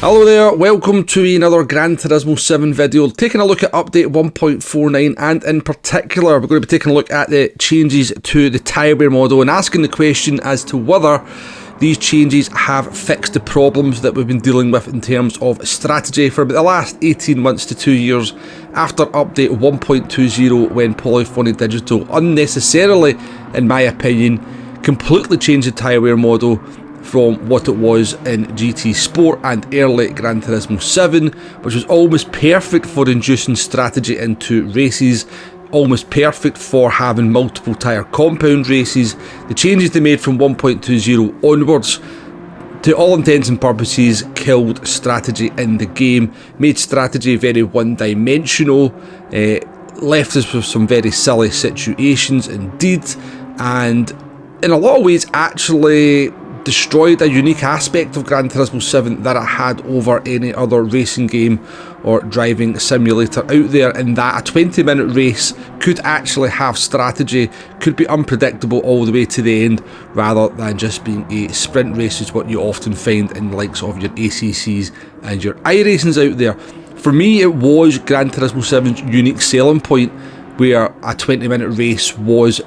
Hello there, welcome to another Gran Turismo 7 video, taking a look at update 1.49, and in particular we're going to be taking a look at the changes to the tyrewear model and asking the question as to whether these changes have fixed the problems that we've been dealing with in terms of strategy for about the last 18 months to 2 years after update 1.20, when Polyphony Digital unnecessarily, in my opinion, completely changed the tyrewear model from what it was in GT Sport and early Gran Turismo 7, which was almost perfect for inducing strategy into races, almost perfect for having multiple tyre compound races. The changes they made from 1.20 onwards, to all intents and purposes, killed strategy in the game, made strategy very one-dimensional, left us with some very silly situations indeed, and in a lot of ways actually destroyed a unique aspect of Gran Turismo 7 that it had over any other racing game or driving simulator out there, in that a 20-minute race could actually have strategy, could be unpredictable all the way to the end, rather than just being a sprint race, is what you often find in the likes of your ACCs and your iRacings out there. For me, it was Gran Turismo 7's unique selling point, where a 20-minute race was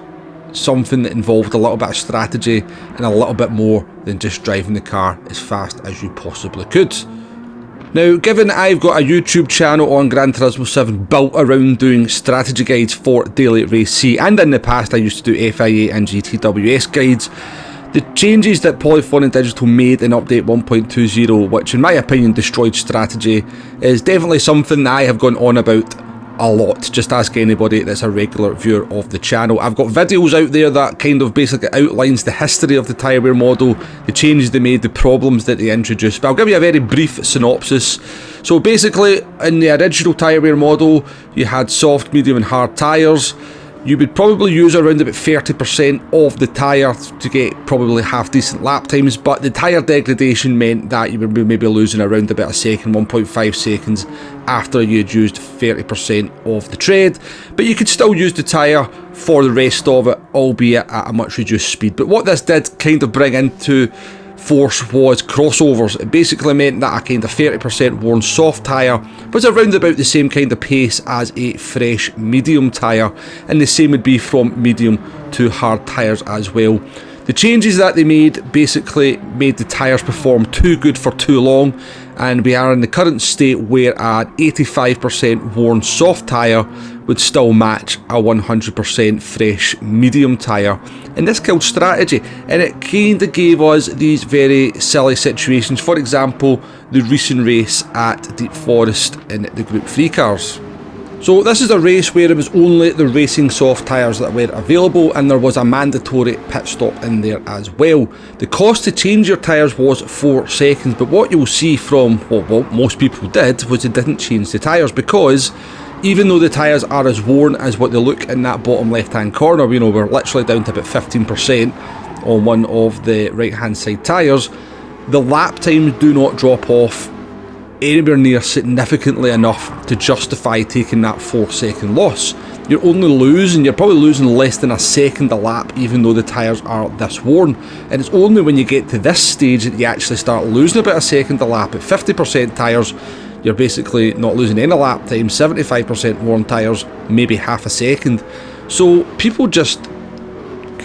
something that involved a little bit of strategy and a little bit more than just driving the car as fast as you possibly could. Now, given I've got a YouTube channel on Gran Turismo 7 built around doing strategy guides for Daily Race C, and in the past I used to do FIA and GTWS guides, the changes that Polyphony Digital made in update 1.20, which in my opinion destroyed strategy, is definitely something that I have gone on about a lot. Just ask anybody that's a regular viewer of the channel. I've got videos out there that kind of basically outlines the history of the tyrewear model, the changes they made, the problems that they introduced, but I'll give you a very brief synopsis. So basically, in the original tyrewear model, you had soft, medium and hard tyres. You would probably use around about 30% of the tyre to get probably half decent lap times, but the tyre degradation meant that you would be maybe losing around about a second, 1.5 seconds after you had used 30% of the tread, but you could still use the tyre for the rest of it, albeit at a much reduced speed. But what this did kind of bring into force was crossovers. It basically meant that a kind of 30% worn soft tyre was around about the same kind of pace as a fresh medium tyre, and the same would be from medium to hard tyres as well. The changes that they made basically made the tyres perform too good for too long, and we are in the current state where an 85% worn soft tyre would still match a 100% fresh medium tyre. And this killed strategy, and it kind of gave us these very silly situations. For example, the recent race at Deep Forest in the Group 3 cars. So this is a race where it was only the racing soft tyres that were available, and there was a mandatory pit stop in there as well. The cost to change your tyres was 4 seconds, but what you'll see from what most people did was they didn't change the tyres, because even though the tyres are as worn as what they look in that bottom left hand corner, you know, we're literally down to about 15% on one of the right hand side tyres, the lap times do not drop off anywhere near significantly enough to justify taking that 4-second loss. You're probably losing less than a second a lap, even though the tyres are this worn, and it's only when you get to this stage that you actually start losing about a second a lap. At 50% tyres, you're basically not losing any lap time. 75% worn tyres, maybe half a second. So people just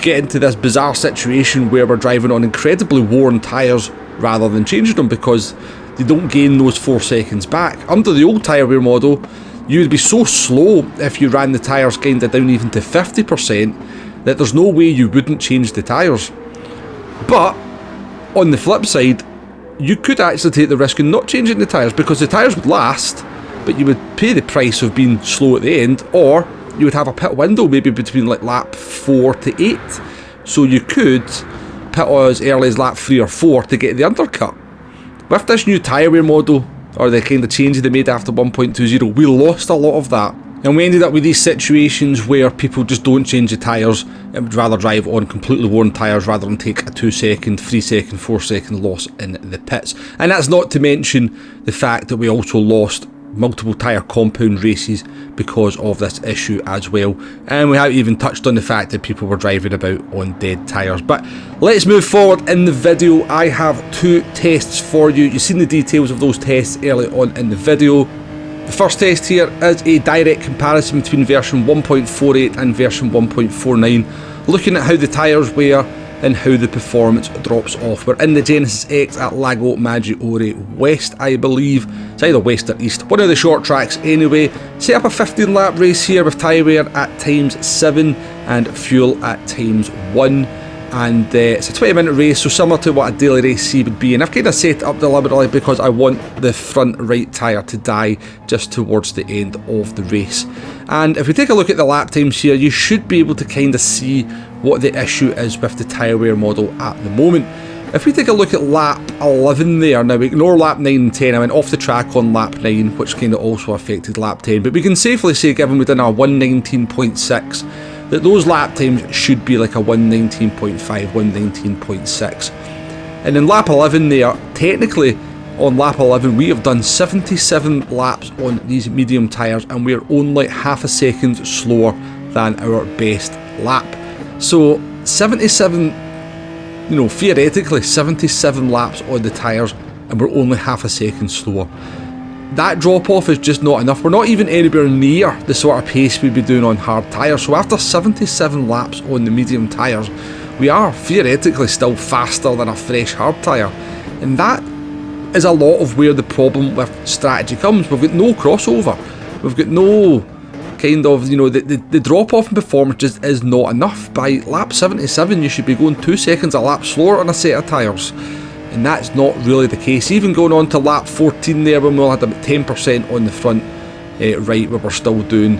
get into this bizarre situation where we're driving on incredibly worn tyres rather than changing them, because they don't gain those 4 seconds back. Under the old tyrewear model, you would be so slow if you ran the tyres kind of down even to 50% that there's no way you wouldn't change the tyres. But on the flip side, you could actually take the risk of not changing the tyres, because the tyres would last, but you would pay the price of being slow at the end, or you would have a pit window maybe between like lap 4 to 8. So you could pit as early as lap 3 or 4 to get the undercut. With this new tyrewear model, or the kind of changes they made after 1.20, we lost a lot of that, and we ended up with these situations where people just don't change the tyres and would rather drive on completely worn tyres rather than take a 2-second, 3-second, 4-second loss in the pits. And that's not to mention the fact that we also lost multiple tyre compound races because of this issue as well. And we haven't even touched on the fact that people were driving about on dead tyres. But let's move forward in the video. I have 2 tests for you. You've seen the details of those tests early on in the video. The first test here is a direct comparison between version 1.48 and version 1.49, looking at how the tyres wear and how the performance drops off. We're in the Genesis X at Lago Maggiore West, I believe. It's either west or east, one of the short tracks anyway. Set up a 15 lap race here with tyre wear at ×7 and fuel at ×1. And it's a 20-minute race, so similar to what a daily race C would be. And I've kind of set it up deliberately because I want the front right tyre to die just towards the end of the race. And if we take a look at the lap times here, you should be able to kind of see what the issue is with the tyre wear model at the moment. If we take a look at lap 11 there, now we ignore lap 9 and 10, I went off the track on lap 9, which kind of also affected lap 10. But we can safely say, given we've done our 119.6, that those lap times should be like a 119.5, 119.6. And in lap 11 there, technically on lap 11 we have done 77 laps on these medium tyres and we're only half a second slower than our best lap. So 77, theoretically 77 laps on the tyres and we're only half a second slower. That drop off is just not enough. We're not even anywhere near the sort of pace we'd be doing on hard tyres. So after 77 laps on the medium tyres, we are theoretically still faster than a fresh hard tyre. And that is a lot of where the problem with strategy comes. We've got no crossover. We've got no kind of, the drop off in performance just is not enough. By lap 77, you should be going 2 seconds a lap slower on a set of tyres. And that's not really the case. Even going on to lap 14 there, when we had about 10% on the front right, where we're still doing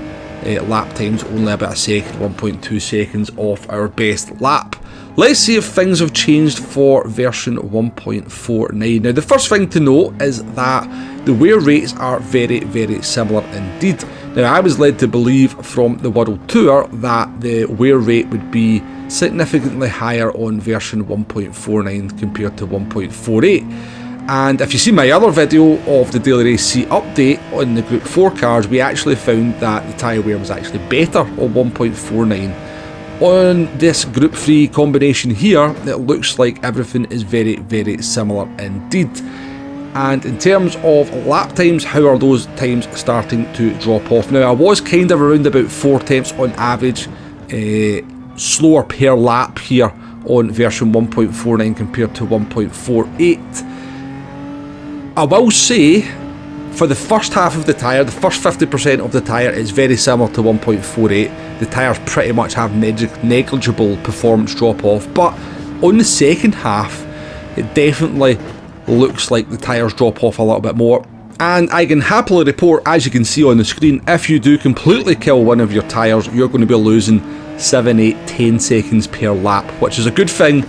lap times only about a second, 1.2 seconds off our best lap. Let's see if things have changed for version 1.49. Now the first thing to note is that the wear rates are very, very similar indeed. Now I was led to believe from the World Tour that the wear rate would be significantly higher on version 1.49 compared to 1.48. And if you see my other video of the Daily Race C update on the Group 4 cars, we actually found that the tyre wear was actually better on 1.49. On this Group 3 combination here, it looks like everything is very, very similar indeed. And in terms of lap times, how are those times starting to drop off? Now I was kind of around about 4 tenths on average slower per lap here on version 1.49 compared to 1.48. I will say, for the first half of the tyre, the first 50% of the tyre is very similar to 1.48. The tyres pretty much have negligible performance drop off, but on the second half it definitely looks like the tyres drop off a little bit more. And I can happily report, as you can see on the screen, if you do completely kill one of your tyres, you're going to be losing 7, 8, 10 seconds per lap, which is a good thing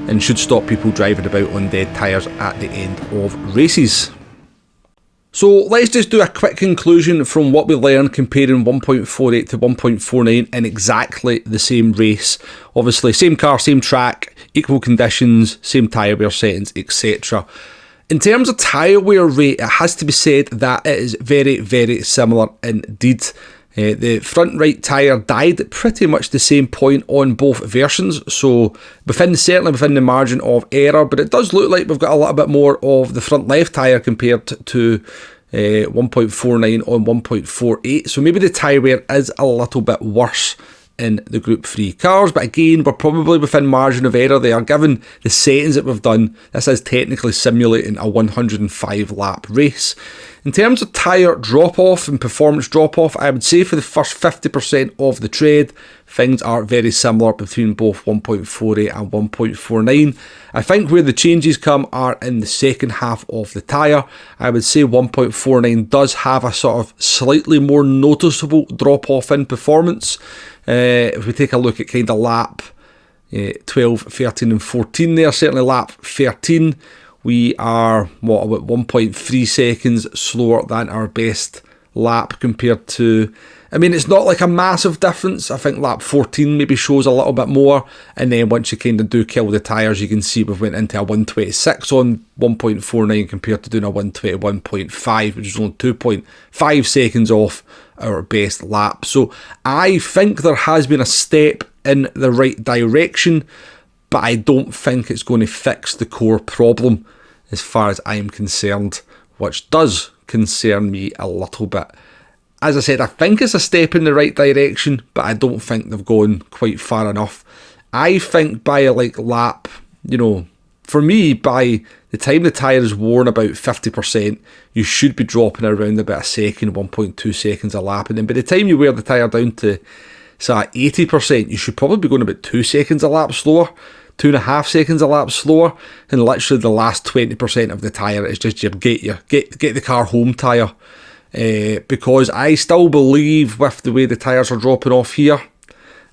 and should stop people driving about on dead tyres at the end of races. So let's just do a quick conclusion from what we learned comparing 1.48 to 1.49 in exactly the same race. Obviously same car, same track, equal conditions, same tyre wear settings, etc. In terms of tyre wear rate, it has to be said that it is very, very similar indeed. The front right tyre died at pretty much the same point on both versions, so certainly within the margin of error, but it does look like we've got a little bit more of the front left tyre compared to 1.49 on 1.48, so maybe the tyre wear is a little bit worse in the Group 3 cars, but again, we're probably within margin of error there. Given the settings that we've done, this is technically simulating a 105 lap race. In terms of tyre drop-off and performance drop-off, I would say for the first 50% of the trade, things are very similar between both 1.48 and 1.49. I think where the changes come are in the second half of the tyre. I would say 1.49 does have a sort of slightly more noticeable drop-off in performance. If we take a look at kind of lap 12, 13 and 14 there, certainly lap 13, we are, about 1.3 seconds slower than our best lap compared to I mean, it's not like a massive difference. I think lap 14 maybe shows a little bit more. And then once you kind of do kill the tyres, you can see we've went into a 126 on 1.49 compared to doing a 121.5, which is only 2.5 seconds off our best lap. So I think there has been a step in the right direction, but I don't think it's going to fix the core problem as far as I'm concerned, which does concern me a little bit. As I said, I think it's a step in the right direction, but I don't think they've gone quite far enough. I think by like lap, for me, by the time the tyre is worn about 50%, you should be dropping around about a second, 1.2 seconds a lap. And then by the time you wear the tyre down to, say, 80%, you should probably be going about 2 seconds a lap slower, 2.5 seconds a lap slower. And literally the last 20% of the tyre is just your get the car home tyre. Because I still believe with the way the tyres are dropping off here,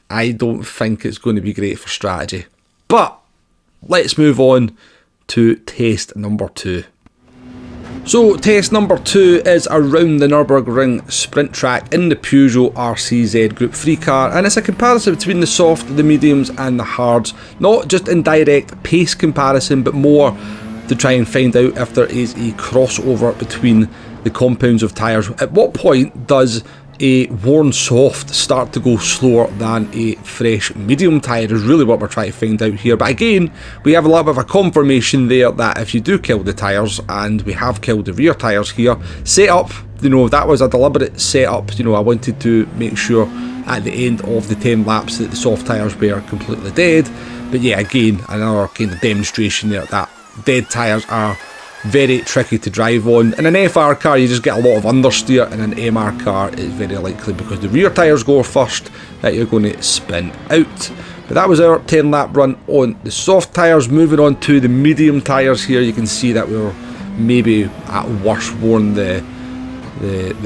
I don't think it's going to be great for strategy. But let's move on to test number 2. So test number 2 is around the Nürburgring sprint track in the Peugeot RCZ Group 3 car, and it's a comparison between the soft, the mediums and the hards. Not just in direct pace comparison, but more to try and find out if there is a crossover between the compounds of tyres. At what point does a worn soft start to go slower than a fresh medium tyre is really what we're trying to find out here. But again, we have a little bit of a confirmation there that if you do kill the tyres, and we have killed the rear tyres here, setup, that was a deliberate setup. I wanted to make sure at the end of the 10 laps that the soft tyres were completely dead. But yeah, again, another kind of demonstration there that dead tyres are very tricky to drive on. In an FR car, you just get a lot of understeer. In an MR car, it's very likely, because the rear tyres go first, that you're going to spin out. But that was our 10 lap run on the soft tyres. Moving on to the medium tyres here, you can see that we were maybe at worst worn the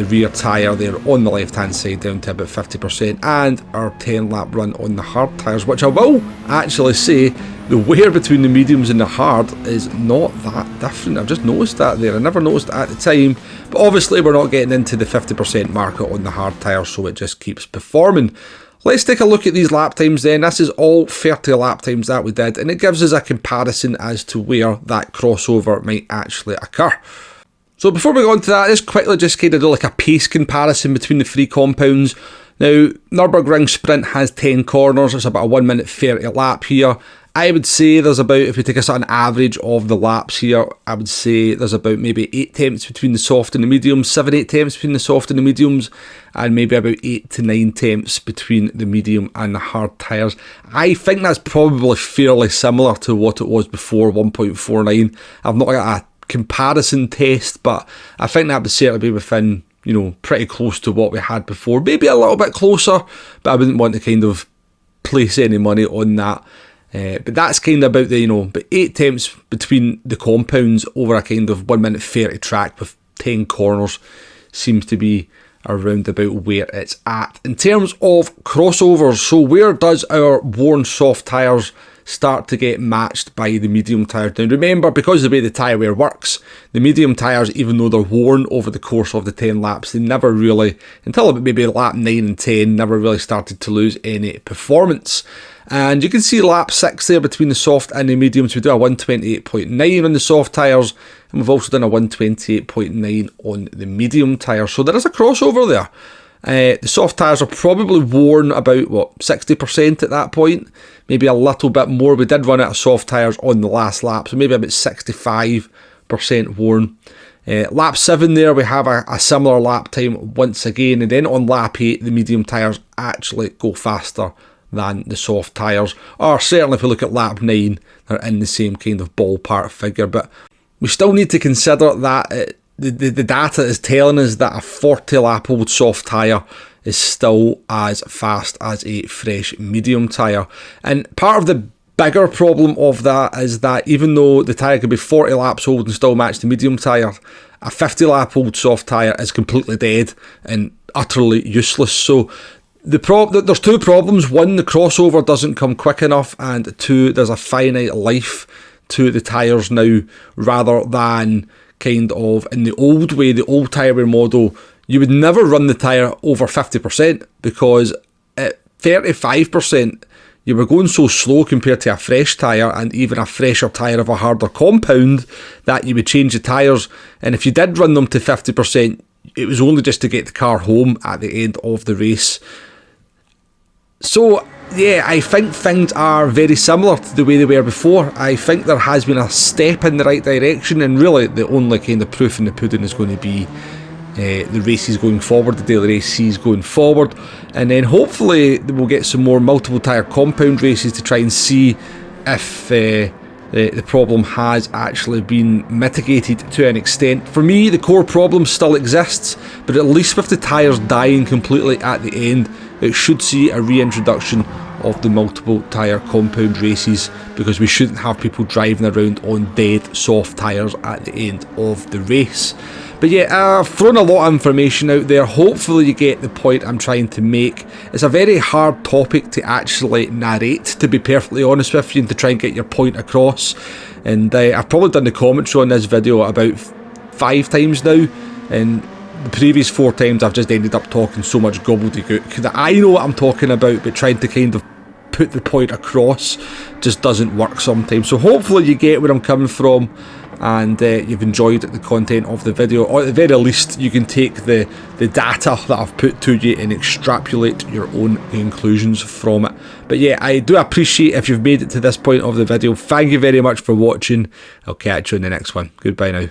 rear tyre there on the left hand side down to about 50%, and our 10 lap run on the hard tyres, which I will actually say the wear between the mediums and the hard is not that different. I've just noticed that there. I never noticed it at the time, but obviously we're not getting into the 50% market on the hard tyres, so it just keeps performing. Let's take a look at these lap times then. This is all 30 lap times that we did, and it gives us a comparison as to where that crossover might actually occur. So before we go on to that, let's quickly just kind of do like a pace comparison between the three compounds. Now, Nürburgring Sprint has 10 corners. It's about a 1 minute 30 lap here. I would say there's about, if we take a sort of average of the laps here, I would say there's about maybe 8 temps between the soft and the mediums, 7-8 temps between the soft and the mediums, and maybe about 8 to 9 temps between the medium and the hard tyres. I think that's probably fairly similar to what it was before 1.49. I've not got a comparison test, but I think that would certainly be within, pretty close to what we had before. Maybe a little bit closer, but I wouldn't want to kind of place any money on that. But that's kind of about the, but 8 temps between the compounds over a kind of 1 minute 30 track with 10 corners seems to be around about where it's at. In terms of crossovers, so where does our worn soft tyres start to get matched by the medium tyres? Now remember, because of the way the tyre wear works, the medium tyres, even though they're worn over the course of the 10 laps, they never really, until about maybe lap 9 and 10, never really started to lose any performance. And you can see lap 6 there between the soft and the mediums. We do a 128.9 on the soft tyres, and we've also done a 128.9 on the medium tyres. So there is a crossover there. The soft tyres are probably worn about, 60% at that point? Maybe a little bit more. We did run out of soft tyres on the last lap, so maybe about 65% worn. Lap 7 there, we have a similar lap time once again, and then on lap 8, the medium tyres actually go faster than the soft tyres. Or certainly if we look at lap 9, they're in the same kind of ballpark figure, but we still need to consider that the data is telling us that a 40 lap old soft tyre is still as fast as a fresh medium tyre. And part of the bigger problem of that is that even though the tyre could be 40 laps old and still match the medium tyre, a 50 lap old soft tyre is completely dead and utterly useless. So there's two problems. One, the crossover doesn't come quick enough, and two, there's a finite life to the tyres now, rather than kind of in the old way, the old tyre wear model, you would never run the tyre over 50%, because at 35%, you were going so slow compared to a fresh tyre, and even a fresher tyre of a harder compound, that you would change the tyres. And if you did run them to 50%, it was only just to get the car home at the end of the race. So yeah, I think things are very similar to the way they were before. I think there has been a step in the right direction, and really the only kind of proof in the pudding is going to be the races going forward, the daily races going forward, and then hopefully we'll get some more multiple tyre compound races to try and see if the problem has actually been mitigated to an extent. For me, the core problem still exists, but at least with the tyres dying completely at the end, it should see a reintroduction of the multiple tyre compound races, because we shouldn't have people driving around on dead soft tyres at the end of the race. But yeah, I've thrown a lot of information out there. Hopefully you get the point I'm trying to make. It's a very hard topic to actually narrate, to be perfectly honest with you, and to try and get your point across. And I've probably done the commentary on this video about 5 times now, and the previous 4 times I've just ended up talking so much gobbledygook that I know what I'm talking about, but trying to kind of put the point across just doesn't work sometimes. So hopefully you get where I'm coming from, and you've enjoyed the content of the video, or at the very least you can take the data that I've put to you and extrapolate your own conclusions from it. But yeah, I do appreciate if you've made it to this point of the video. Thank you very much for watching. I'll catch you in the next one. Goodbye now.